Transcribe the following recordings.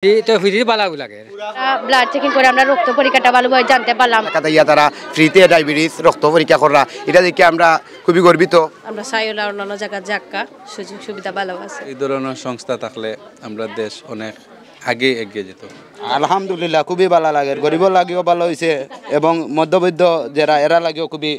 এটা ফ্রি বালাগু লাগে blood checking করে আমরা রক্ত পরীক্ষাটা ভালোভাবে জানতে পারলাম। তারা ফ্রিতে ডায়াবেটিস রক্ত পরীক্ষা করা এটা দেখে আমরা খুবই গর্বিত। আমরা চাইলে অন্যান্য জায়গার যাক্কা সুযোগ সুবিধা ভালো আছে। এই ধরনের সংস্থা থাকলে আমরা দেশ অনেক আগে এগিয়ে যেত। আলহামদুলিল্লাহ খুবই ভালো লাগে, গরিব লাগেও ভালো হয়েছে এবং মধ্যবিত্ত যারা এরা লাগেও খুবই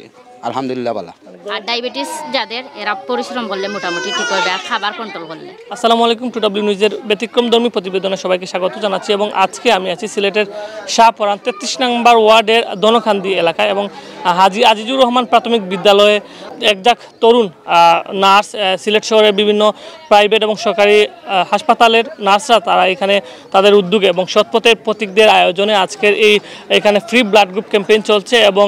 আলহামদুলিল্লাহ ভালো। আর ডায়াবেটিস যাদের এরা পরিশ্রম করলে মোটামুটি ঠিক হবে, আর খাবার কন্ট্রোল করলে। আসসালামু আলাইকুম, টুডব্লিউ নিউজের ব্যতিক্রমধর্মী প্রতিবেদনে সবাইকে স্বাগত জানাচ্ছি। এবং আজকে আমি আছি সিলেটের শাহপরান 33 নম্বর ওয়ার্ডের দনখান্দি এলাকায় এবং হাজী আজিজুর রহমান প্রাথমিক বিদ্যালয়ে একজাক তরুণ নার্স, সিলেট শহরের বিভিন্ন প্রাইভেট এবং সরকারি হাসপাতালের নার্সরা তারা এখানে তাদের উদ্যোগে এবং সৎপথের প্রতীকদের আয়োজনে আজকের এখানে ফ্রি ব্লাড গ্রুপ ক্যাম্পেইন চলছে এবং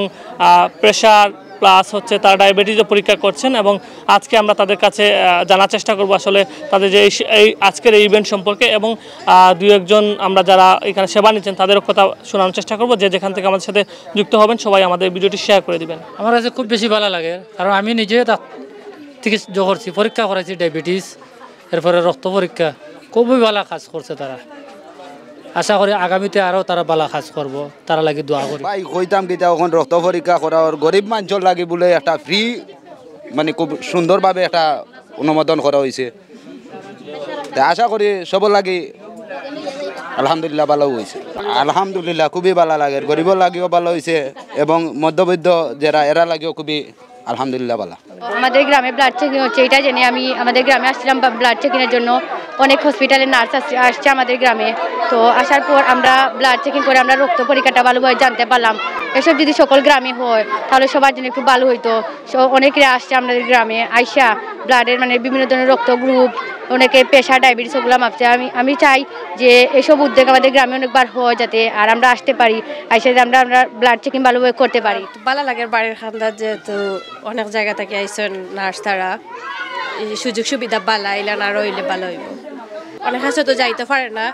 প্রেশার প্লাস হচ্ছে তারা ডায়াবেটিসও পরীক্ষা করছেন। এবং আজকে আমরা তাদের কাছে জানার চেষ্টা করব আসলে তাদের যে এই আজকের এই ইভেন্ট সম্পর্কে এবং দুই একজন আমরা যারা এখানে সেবা নিচ্ছেন তাদেরও কথা শোনানোর চেষ্টা করব। যে যেখান থেকে আমাদের সাথে যুক্ত হবেন সবাই আমাদের ভিডিওটি শেয়ার করে দিবেন। আমার কাছে খুব বেশি ভালো লাগে, কারণ আমি নিজে চিকিৎসা করছি, পরীক্ষা করাইছি ডায়াবেটিস, এরপরে রক্ত পরীক্ষা। খুবই ভালো কাজ করছে তারা। আশা করি আগামীতে আরও তারা ভালো কাজ করবো, তারা লাগে দোয়া করি। ভাই কইতাম কি এখন রক্ত পরীক্ষা করা গরিব মানুষের লাগে বলে একটা ফ্রি মানে খুব সুন্দরভাবে একটা অনুমোদন করা হয়েছে। আশা করি সব লাগে আলহামদুলিল্লাহ ভালো হয়েছে। আলহামদুলিল্লাহ খুবই ভালো লাগে, গরিব লাগেও ভালো হয়েছে এবং মধ্যবিত্ত যারা এরা লাগেও খুবই আলহামদুলিল্লাহ ভালো। আমাদের গ্রামে ব্লাড চেকিং হচ্ছে, এটা জেনে আমি আমাদের গ্রামে আসছিলাম ব্লাড চেকিংয়ের জন্য। অনেক হসপিটালের নার্স আসছে আমাদের গ্রামে। তো আসার পর আমরা ব্লাড চেকিং করে আমরা রক্ত পরীক্ষাটা ভালোভাবে জানতে পারলাম। এসব যদি সকল গ্রামে হয় তাহলে সবার জন্য একটু ভালো হইতো। অনেকে আসছে আমাদের গ্রামে আইসা ব্লাডের মানে বিভিন্ন ধরনের রক্ত গ্রুপ, অনেকে প্রেশার ডায়াবেটিস ওগুলো মাপছে। আমি চাই যে এসব উদ্যোগ আমাদের গ্রামে অনেকবার হয় যাতে আর আমরা আসতে পারি, আইসা আমরা ব্লাড চেকিং ভালোভাবে করতে পারি। ভালো লাগে বাড়ির খান্দার যেহেতু অনেক জায়গা থেকে আইসেন নার্স তারা, সুযোগ সুবিধা বালা এলা না রইলে ভালো হইব। অনেক আছে তো যাইতে পারে না,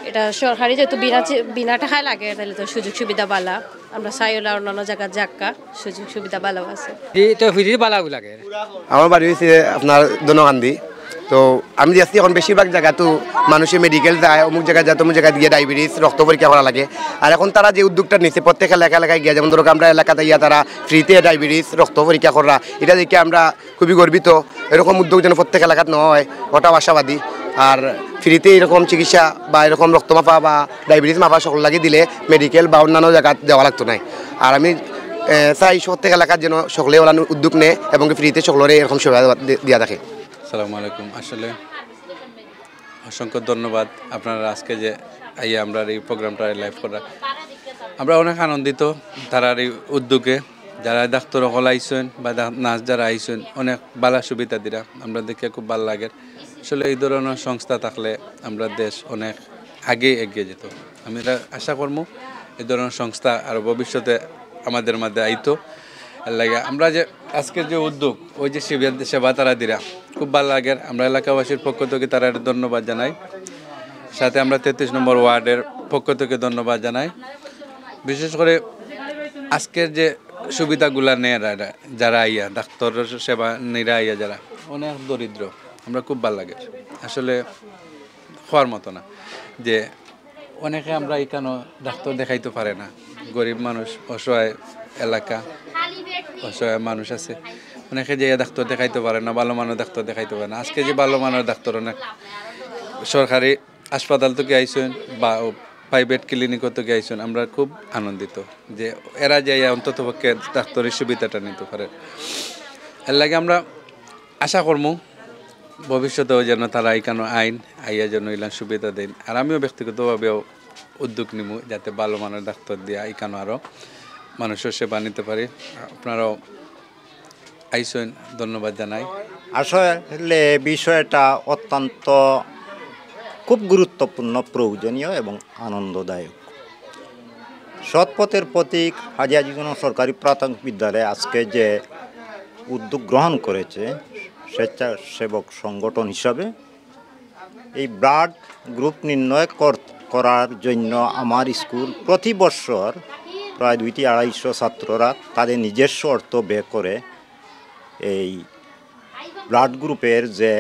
এটা সরকারি যেহেতু বিনা টাকায় লাগে তাহলে তো সুযোগ সুবিধা বালা। আমরা চাইলে অন্যান্য জায়গার যাক্কা সুযোগ সুবিধা ভালো আছে। এটা ফ্রি বালাগু লাগে। আমার বাড়ি হয়েছে আপনার দনকান্দি। তো আমি যাচ্ছি এখন বেশিরভাগ জায়গা তো মানুষে মেডিকেল যায়, অমুক জায়গায় যায়, অমুক জায়গায় গিয়ে ডায়াবেটিস রক্ত পরীক্ষা করা লাগে। আর এখন তারা যে উদ্যোগটা নিচ্ছে প্রত্যেক এলাকায় গিয়ে, যেমন ধরো আমরা এলাকাতে গিয়ে তারা ফ্রিতে ডায়াবেটিস রক্ত পরীক্ষা করা, এটা দেখে আমরা খুবই গর্বিত। এরকম উদ্যোগ যেন প্রত্যেক এলাকাত নেওয়া হয় ওটাও আশাবাদী। আর ফ্রিতে এরকম চিকিৎসা বা এরকম রক্ত মাপা বা ডায়াবেটিস মাপা সকল লাগিয়ে দিলে মেডিকেল বা অন্যান্য জায়গা দেওয়া লাগতো নাই। আর আমি চাই প্রত্যেক এলাকার যেন সকলে ওলানোর উদ্যোগ নেয় এবং ফ্রিতে সকলের এরকম সেবা দেওয়া থাকে। আসসালামু আলাইকুম। আসলে অসংখ্য ধন্যবাদ আপনারা আজকে যে আইয়া আমরা এই প্রোগ্রামটা লাইভ করা, আমরা অনেক আনন্দিত তারার এই উদ্যোগে। যারা ডাক্তার হল আইসেন বা নার্স যারা আইসেন অনেক ভালো সুবিধা দিরা, আমরা দেখে খুব ভালো লাগে। আসলে এই ধরনের সংস্থা থাকলে আমরা দেশ অনেক আগে এগিয়ে যেত। আমি এটা আশা করবো এই ধরনের সংস্থা আর ভবিষ্যতে আমাদের মধ্যে আইতো লাগে। আমরা যে আজকের যে উদ্যোগ ওই যে সেবা তারা দিরা খুব ভালো লাগে। আমরা এলাকাবাসীর পক্ষ থেকে তারা ধন্যবাদ জানাই, সাথে আমরা 33 নম্বর ওয়ার্ডের পক্ষ থেকে ধন্যবাদ জানাই। বিশেষ করে আজকের যে সুবিধাগুলা নেয় যারা আইয়া ডাক্তার সেবা নিরা আইয়া যারা অনেক দরিদ্র, আমরা খুব ভালো লাগে। আসলে হওয়ার মতো না যে অনেকে আমরা এখানে ডাক্তার দেখাইতে পারে না, গরিব মানুষ, অসহায় এলাকা, অসহায় মানুষ আছে, অনেকে যে ডাক্তার দেখাইতে পারে না, ভালো মানের ডাক্তার দেখাইতে পারে না। আজকে যে ভালো মানের ডাক্তার অনেক সরকারি হাসপাতাল থেকে আইসেন বা প্রাইভেট ক্লিনিক থেকে আইসেন, আমরা খুব আনন্দিত যে এরা যাই অন্তত পক্ষে ডাক্তারের সুবিধাটা নিতে পারে। এর লাগে আমরা আশা করবো ভবিষ্যতেও যেন তারা এখানে আইয়া যেন এলাম সুবিধা দেন। আর আমিও ব্যক্তিগতভাবেও উদ্যোগ নিব যাতে ভালো মানের ডাক্তার দিয়ে এখানে আরও মানুষের সেবা নিতে পারি। আপনারাও আইসেন, ধন্যবাদ জানাই। আসলে বিষয়টা অত্যন্ত খুব গুরুত্বপূর্ণ, প্রয়োজনীয় এবং আনন্দদায়ক। সৎপথের প্রতীক হাজী আজিজুর রহমান সরকারি প্রাথমিক বিদ্যালয়ে আজকে যে উদ্যোগ গ্রহণ করেছে স্বেচ্ছাসেবক সংগঠন হিসাবে, এই ব্লাড গ্রুপ নির্ণয় করার জন্য আমার স্কুল প্রতি বছর প্রায় 200-250 ছাত্ররা তাদের নিজস্ব অর্থ ব্যয় করে এই ব্লাড গ্রুপের যে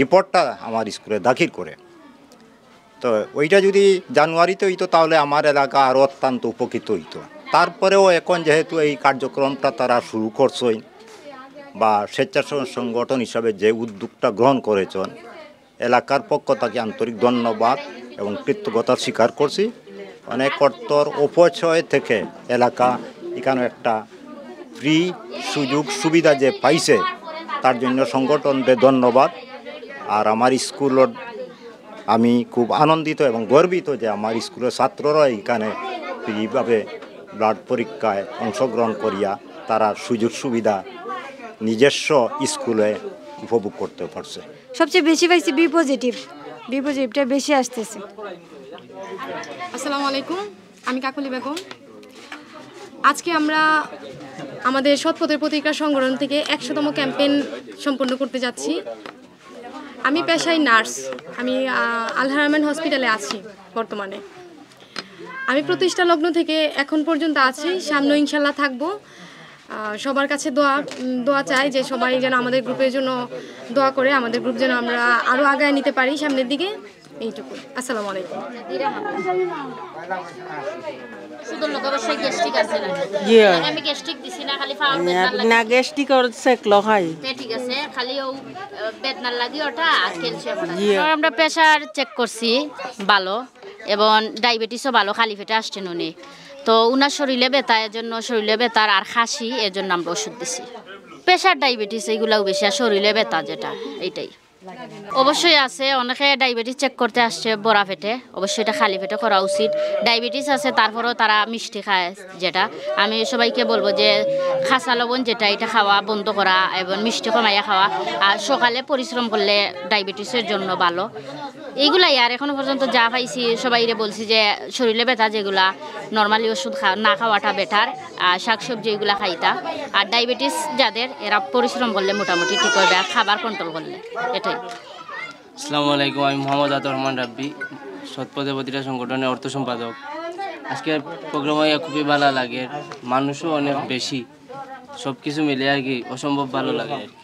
রিপোর্টটা আমার স্কুলে দাখিল করে। তো ওইটা যদি জানুয়ারিতে হইতো তাহলে আমার এলাকা আরও অত্যন্ত উপকৃত হইতো। তারপরেও এখন যেহেতু এই কার্যক্রমটা তারা শুরু করছেন বা স্বেচ্ছাসেবক সংগঠন হিসাবে যে উদ্যোগটা গ্রহণ করেছেন, এলাকার পক্ষ থেকে আন্তরিক ধন্যবাদ এবং কৃতজ্ঞতা স্বীকার করছি। অনেক অর্থর অপচয় থেকে এলাকা এখানে একটা ফ্রি সুযোগ সুবিধা যে পাইছে তার জন্য সংগঠনকে ধন্যবাদ। আর আমার স্কুলের আমি খুব আনন্দিত এবং গর্বিত যে আমার স্কুলের ছাত্ররা এখানে ফ্রিভাবে ব্লাড পরীক্ষায় অংশগ্রহণ করিয়া তারা সুযোগ সুবিধা নিজস্ব স্কুলে উপভোগ করতে পারছে। সবচেয়ে বেশি পাইছি বি পজিটিভটা বেশি আসতেছে। আসসালামু আলাইকুম, আমি কাকলি বেগম। আজকে আমরা আমাদের সৎপথের প্রতিক্রিয়া সংগঠন থেকে 100তম ক্যাম্পেইন সম্পন্ন করতে যাচ্ছি। আমি পেশায় নার্স, আমি আল-হারামাইন হসপিটালে আছি বর্তমানে। আমি প্রতিষ্ঠা লগ্ন থেকে এখন পর্যন্ত আছি, সামনে ইনশাল্লাহ থাকবো। সবার কাছে দোয়া চাই যে সবাই যেন আমাদের গ্রুপের জন্য দোয়া করে, আমাদের গ্রুপ যেন আমরা আরও আগায় নিতে পারি সামনের দিকে। এইটুকু। আসসালামু আলাইকুম। আমরা প্রেশার চেক করছি ভালো, এবং ডায়াবেটিসও ভালো, খালি পেটে আসছেন উনি। তো উনার শরীরে ব্যথা, এর জন্য শরীরে ব্যথার আর খাসি, এর জন্য আমরা ওষুধ দিছি। প্রেশার ডায়াবেটিস এইগুলাও বেশি, আর শরীরে ব্যথা যেটা এইটাই অবশ্যই আছে। অনেকে ডায়াবেটিস চেক করতে আসছে বড়া পেটে, অবশ্যই এটা খালি পেটে করা উচিত। ডায়াবেটিস আছে তারপরেও তারা মিষ্টি খায়, যেটা আমি সবাইকে বলবো যে খাসা লবণ যেটা এটা খাওয়া বন্ধ করা এবং মিষ্টি কমাইয়া খাওয়া। আর সকালে পরিশ্রম করলে ডায়াবেটিসের জন্য ভালো। এইগুলাই আর এখনো পর্যন্ত যা পাইছি সবাইরে বলছি যে শরীরে ব্যথা যেগুলা নর্মালি ওষুধ না খাওয়াটা বেটার, আর শাকসবজি এগুলা খাইতা। আর ডায়াবেটিস যাদের, এরা পরিশ্রম করলে মোটামুটি ঠিক হবে, আর খাবার কন্ট্রোল করলে। এটাই। আসসালামু আলাইকুম, আমি মোহাম্মদ আতর রহমান রাব্বি, সৎপথে প্রতিটা সংগঠনের অর্থ সম্পাদক। আজকের প্রোগ্রামে খুবই ভালো লাগে, মানুষও অনেক বেশি, সব কিছু মিলে আর কি অসম্ভব ভালো লাগে আর কি।